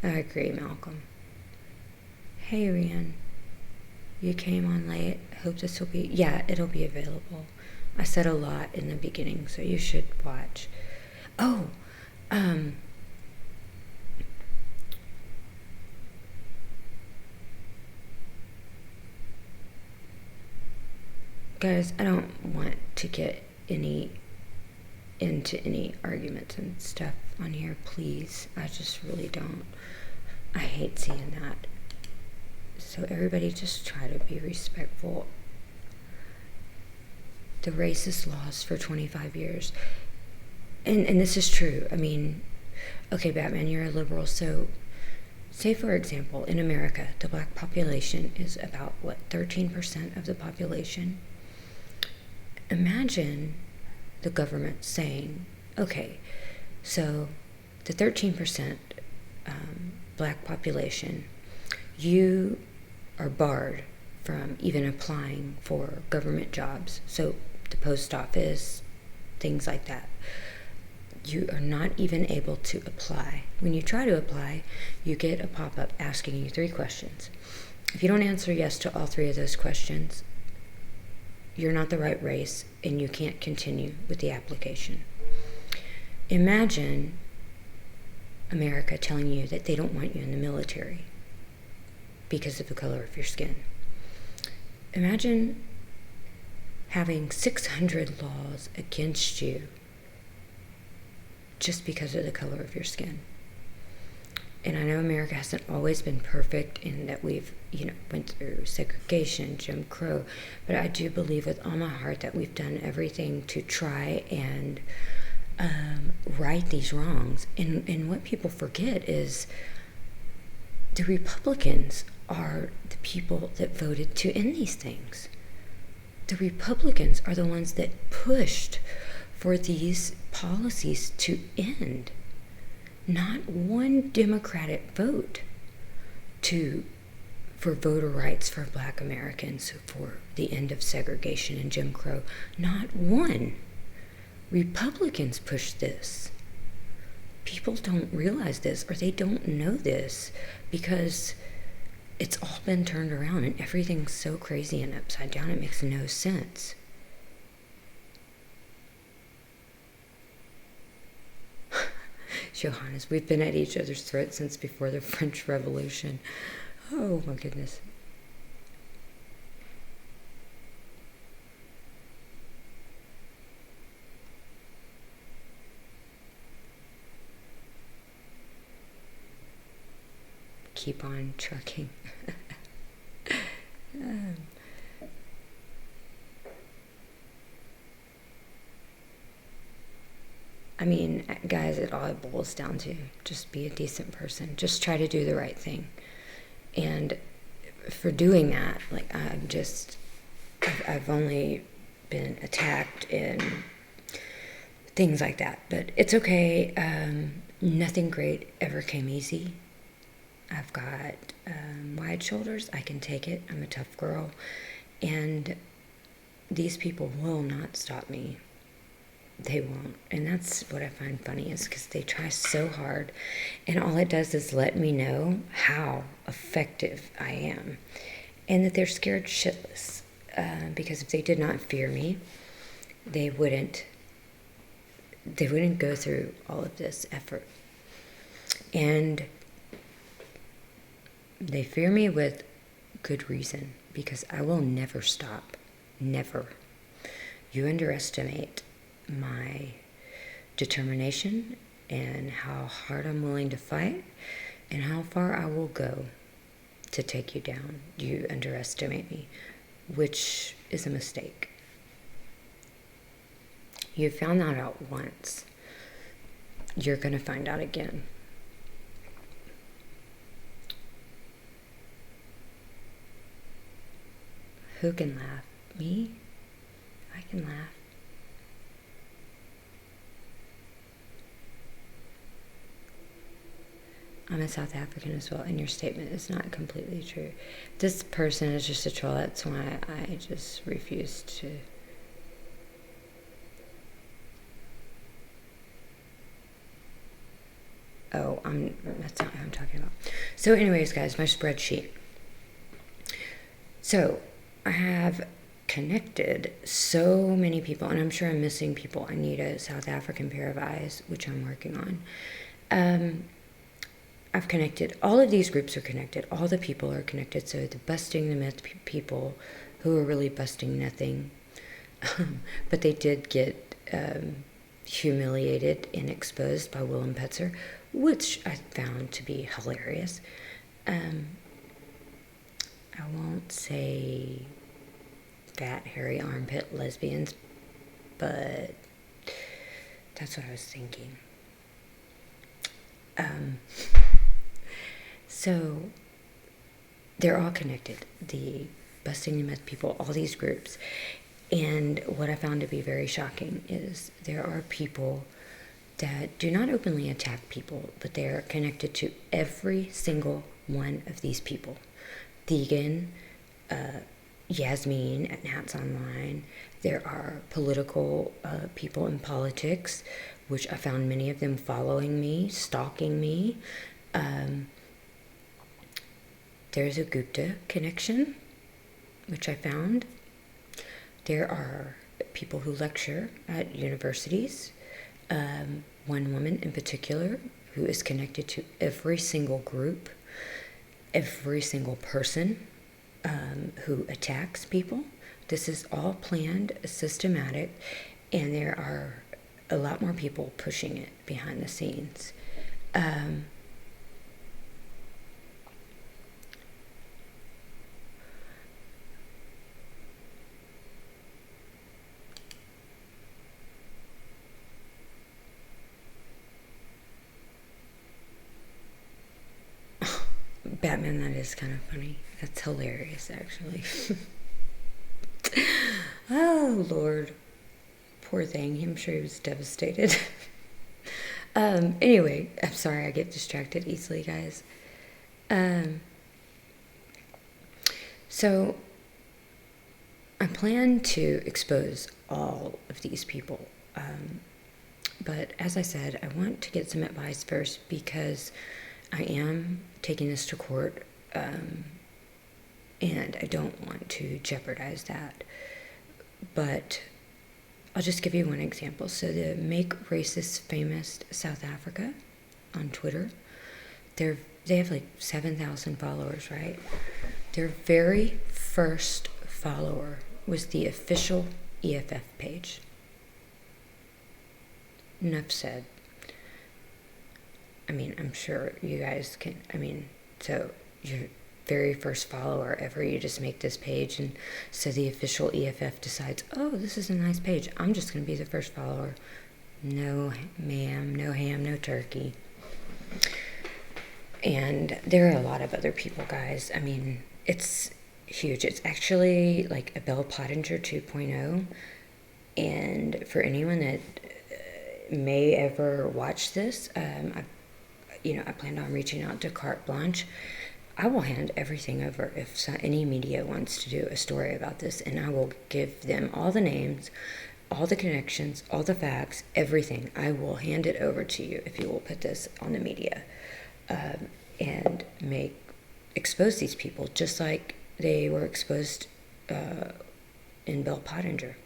I agree, Malcolm. Hey, Rian. You came on late. Hope this will be... Yeah, it'll be available. I said a lot in the beginning, so you should watch. Oh, guys, I don't want to get into any arguments and stuff on here, please. I just really don't. I hate seeing that. So everybody just try to be respectful. The racist laws for 25 years. And this is true. I mean, okay, Batman, you're a liberal. So say, for example, in America, the black population is about, 13% of the population? Imagine the government saying, okay, so the 13% black population, you are barred from even applying for government jobs. So the post office, things like that. You are not even able to apply. When you try to apply, you get a pop-up asking you 3 questions. If you don't answer yes to all 3 of those questions, you're not the right race and you can't continue with the application. Imagine America telling you that they don't want you in the military because of the color of your skin. Imagine having 600 laws against you just because of the color of your skin. And I know America hasn't always been perfect in that we've, went through segregation, Jim Crow, but I do believe with all my heart that we've done everything to try and right these wrongs. And what people forget is the Republicans are the people that voted to end these things. The Republicans are the ones that pushed for these policies to end. Not one Democratic vote for voter rights for Black Americans, for the end of segregation and Jim Crow. Not one. Republicans pushed this. People don't realize this, or they don't know this, because it's all been turned around and everything's so crazy and upside down, it makes no sense. Johannes, we've been at each other's throats since before the French Revolution. Oh my goodness. Keep on trucking. I mean, guys, it all boils down to just be a decent person. Just try to do the right thing. And for doing that, like, I've only been attacked and things like that. But it's okay. Nothing great ever came easy. I've got wide shoulders. I can take it. I'm a tough girl. And these people will not stop me. They won't. And that's what I find funny, is because they try so hard, and all it does is let me know how effective I am, and that they're scared shitless, because if they did not fear me, they wouldn't go through all of this effort. And they fear me with good reason, because I will never stop. Never. You underestimate my determination and how hard I'm willing to fight and how far I will go to take you down. You underestimate me, which is a mistake. You found that out once. You're going to find out again. Who can laugh? Me? I can laugh. I'm a South African as well, and your statement is not completely true. This person is just a troll. That's why I just refuse to. Oh, that's not what I'm talking about. So anyways, guys, my spreadsheet. So I have connected so many people, and I'm sure I'm missing people. I need a South African pair of eyes, which I'm working on. I've connected, all of these groups are connected, all the people are connected, so the busting the myth people who are really busting nothing, but they did get humiliated and exposed by Willem Petzer, which I found to be hilarious. I won't say fat, hairy armpit lesbians, but that's what I was thinking. So they're all connected, the busting the myth people, all these groups. And what I found to be very shocking is there are people that do not openly attack people, but they are connected to every single one of these people. Deegan, Yasmin at Nats Online. There are political people in politics, which I found many of them following me, stalking me. There's a Gupta connection, which I found. There are people who lecture at universities. One woman in particular who is connected to every single group, every single person who attacks people. This is all planned, systematic, and there are a lot more people pushing it behind the scenes. Batman, that is kind of funny. That's hilarious, actually. Oh, Lord. Poor thing. I'm sure he was devastated. Anyway, I'm sorry I get distracted easily, guys. So, I plan to expose all of these people. But as I said, I want to get some advice first because I am taking this to court, and I don't want to jeopardize that. But I'll just give you one example. So the Make Racists Famous South Africa on Twitter, they have like 7,000 followers, right? Their very first follower was the official EFF page. Enough said. I mean, I'm sure you guys can, so your very first follower ever, you just make this page, and so the official EFF decides, oh, this is a nice page, I'm just going to be the first follower. No ma'am, no ham, no turkey. And there are a lot of other people, guys. I mean, it's huge. It's actually like a Bell Pottinger 2.0. And for anyone that may ever watch this, I plan on reaching out to Carte Blanche. I will hand everything over if any media wants to do a story about this, and I will give them all the names, all the connections, all the facts, everything. I will hand it over to you if you will put this on the media, and expose these people just like they were exposed in Bell Pottinger,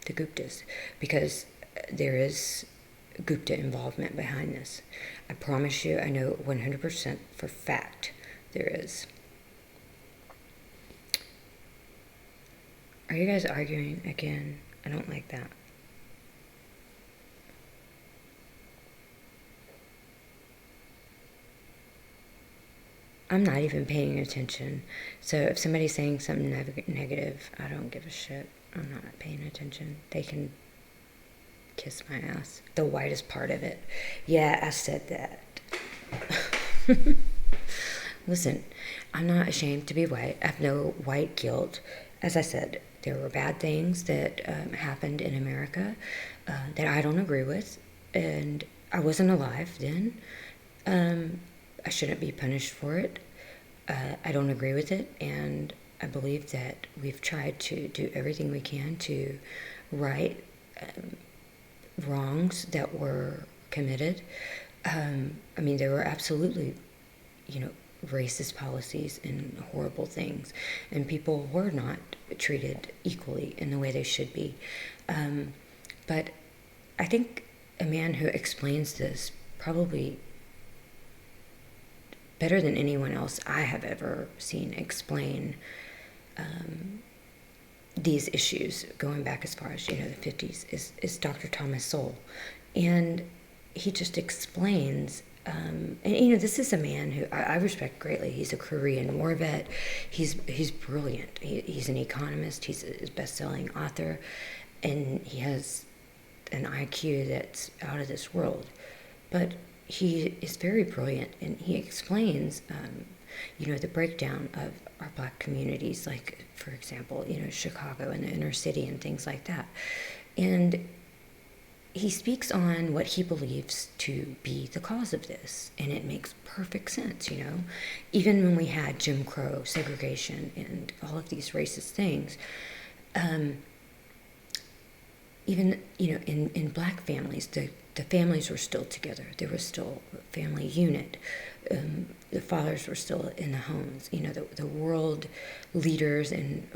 the Guptas, because there is Gupta involvement behind this. I promise you, I know 100% for fact there is. Are you guys arguing again? I don't like that. I'm not even paying attention. So if somebody's saying something negative, I don't give a shit. I'm not paying attention. They can kiss my ass. The whitest part of it. Yeah, I said that. Listen, I'm not ashamed to be white. I have no white guilt. As I said, there were bad things that happened in America that I don't agree with, and I wasn't alive then. I shouldn't be punished for it. I don't agree with it, and I believe that we've tried to do everything we can to right wrongs that were committed. I mean, there were absolutely, racist policies and horrible things, and people were not treated equally in the way they should be. But I think a man who explains this probably better than anyone else I have ever seen explain these issues going back as far as the 50s is Dr. Thomas Sowell. And he just explains and this is a man who I respect greatly. He's a Korean War vet. He's brilliant. He's an economist. He's a best-selling author, and he has an IQ that's out of this world. But he is very brilliant, and he explains the breakdown of our black communities, like, for example, Chicago and the inner city and things like that. And he speaks on what he believes to be the cause of this, and it makes perfect sense, Even when we had Jim Crow, segregation, and all of these racist things, even, in black families, the families were still together. There was still a family unit. The fathers were still in the homes. The world leaders and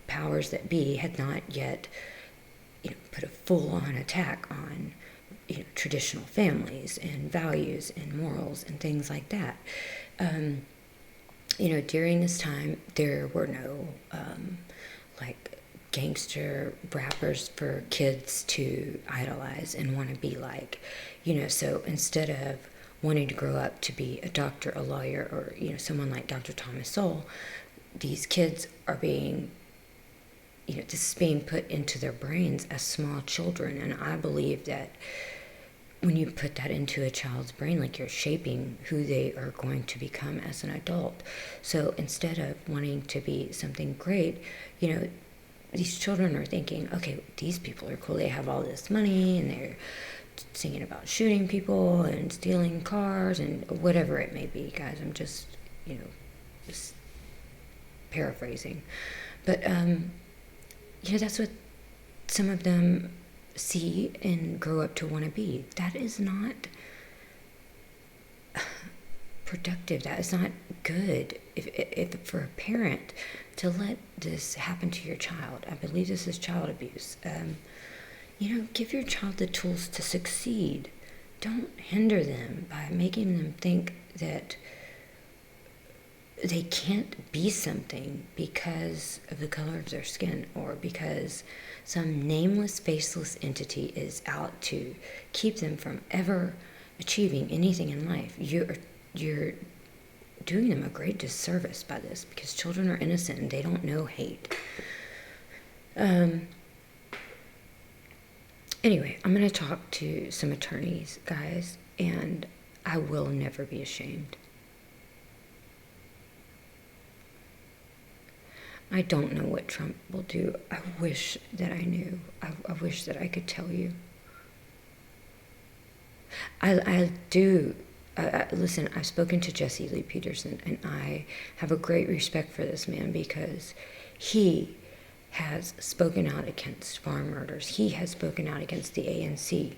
powers that be had not yet put a full-on attack on traditional families and values and morals and things like that. During this time, there were no gangster rappers for kids to idolize and want to be like. So instead of wanting to grow up to be a doctor, a lawyer, or someone like Dr. Thomas Sowell, these kids are being this is being put into their brains as small children. And I believe that when you put that into a child's brain, you're shaping who they are going to become as an adult. So instead of wanting to be something great, these children are thinking, okay, these people are cool. They have all this money, and they're singing about shooting people and stealing cars and whatever it may be, guys. I'm just, just paraphrasing. But, that's what some of them see and grow up to want to be. That is not productive. That is not good. If for a parent to let this happen to your child, I believe this is child abuse. Give your child the tools to succeed. Don't hinder them by making them think that they can't be something because of the color of their skin, or because some nameless, faceless entity is out to keep them from ever achieving anything in life. You're doing them a great disservice by this, because children are innocent and they don't know hate. Anyway, I'm going to talk to some attorneys, guys, and I will never be ashamed. I don't know what Trump will do. I wish that I knew. I wish that I could tell you. I do. Listen, I've spoken to Jesse Lee Peterson, and I have a great respect for this man because he has spoken out against farm murders. He has spoken out against the ANC,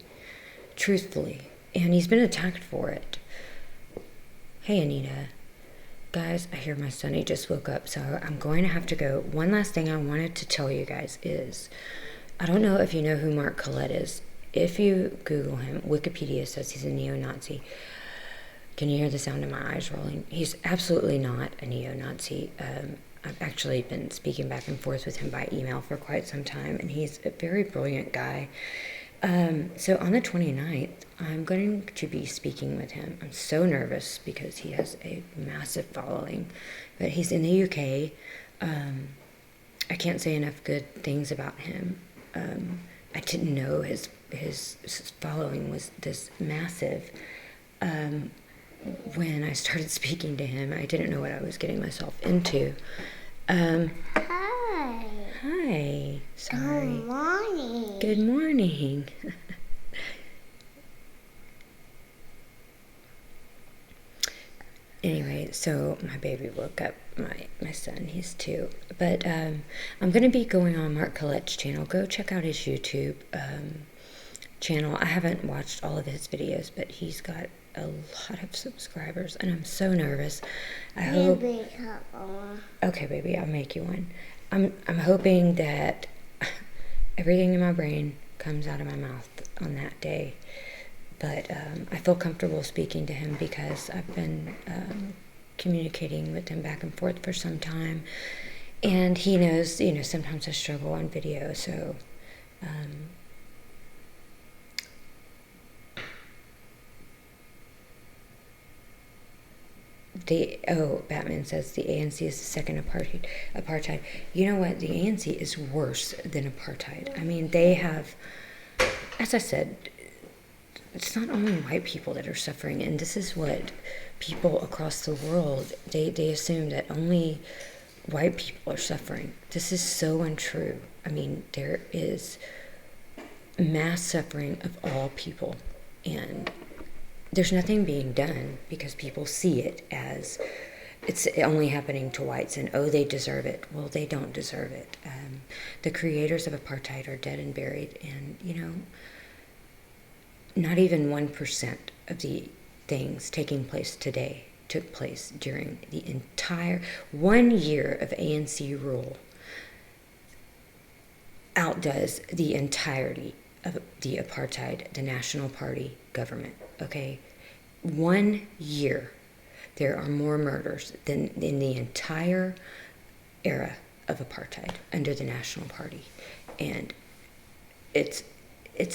truthfully, and he's been attacked for it. Hey, Anita. Guys, I hear my son, he just woke up, so I'm going to have to go. One last thing I wanted to tell you guys is, I don't know if you know who Mark Collette is. If you Google him, Wikipedia says he's a neo-Nazi. Can you hear the sound of my eyes rolling? He's absolutely not a neo-Nazi. I've actually been speaking back and forth with him by email for quite some time, and he's a very brilliant guy. So on the 29th, I'm going to be speaking with him. I'm so nervous because he has a massive following, but he's in the UK. I can't say enough good things about him. I didn't know his following was this massive. When I started speaking to him, I didn't know what I was getting myself into. Hi. Hi. Sorry. Good morning. Good morning. Anyway, so my baby woke up, my son, he's 2. But I'm going to be going on Mark Collette's channel. Go check out his YouTube channel. I haven't watched all of his videos, but he's got a lot of subscribers, and I'm so nervous. I hope... Okay, baby, I'll make you one. I'm hoping that everything in my brain comes out of my mouth on that day. But I feel comfortable speaking to him because I've been communicating with him back and forth for some time. And he knows, sometimes I struggle on video, so... Batman says the ANC is the second apartheid. You know what? The ANC is worse than apartheid. I mean, they have, as I said, it's not only white people that are suffering, and this is what people across the world, they assume that only white people are suffering. This is so untrue. I mean, there is mass suffering of all people, and there's nothing being done because people see it as it's only happening to whites, and they deserve it. Well, they don't deserve it. The creators of apartheid are dead and buried, and not even 1% of the things taking place today took place during the entire 1 year of ANC rule. Outdoes the entirety of the apartheid, the National Party government. Okay, 1 year, there are more murders than in the entire era of apartheid under the National Party, and it's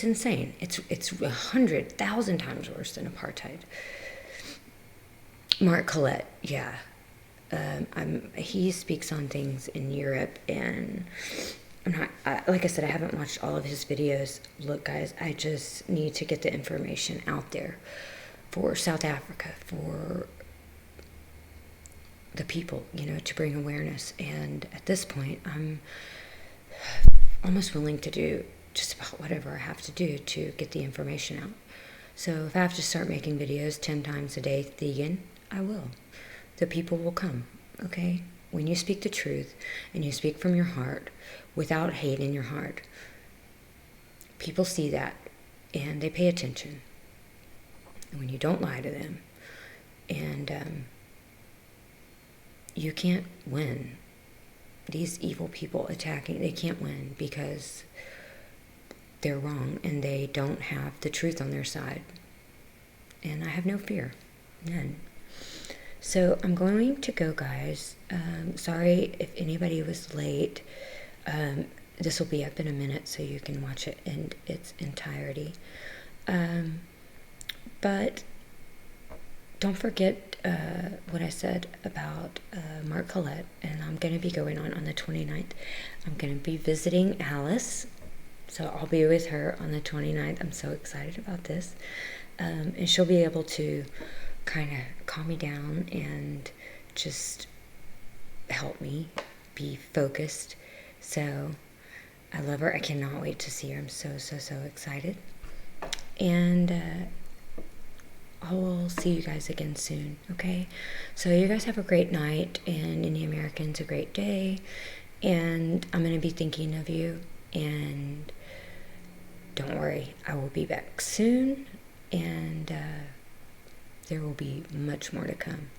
insane. It's 100,000 times worse than apartheid. Mark Collette, yeah, he speaks on things in Europe, and I'm not, like I said, I haven't watched all of his videos. Look, guys, I just need to get the information out there for South Africa, for the people, to bring awareness. And at this point, I'm almost willing to do just about whatever I have to do to get the information out. So if I have to start making videos 10 times a day vegan, I will. The people will come, okay? When you speak the truth and you speak from your heart without hate in your heart, people see that and they pay attention. And when you don't lie to them, and you can't win. These evil people attacking, they can't win because they're wrong and they don't have the truth on their side. And I have no fear, none. So I'm going to go, guys. Sorry if anybody was late. This will be up in a minute so you can watch it in its entirety. But don't forget what I said about Mark Collette, and I'm going to be going on the 29th. I'm going to be visiting Alice. So I'll be with her on the 29th. I'm so excited about this. And she'll be able to kind of calm me down and just help me be focused. So I love her. I cannot wait to see her. I'm so, so, so excited. And I will see you guys again soon, okay? So you guys have a great night, and any Americans, a great day. And I'm going to be thinking of you. And don't worry, I will be back soon. And there will be much more to come.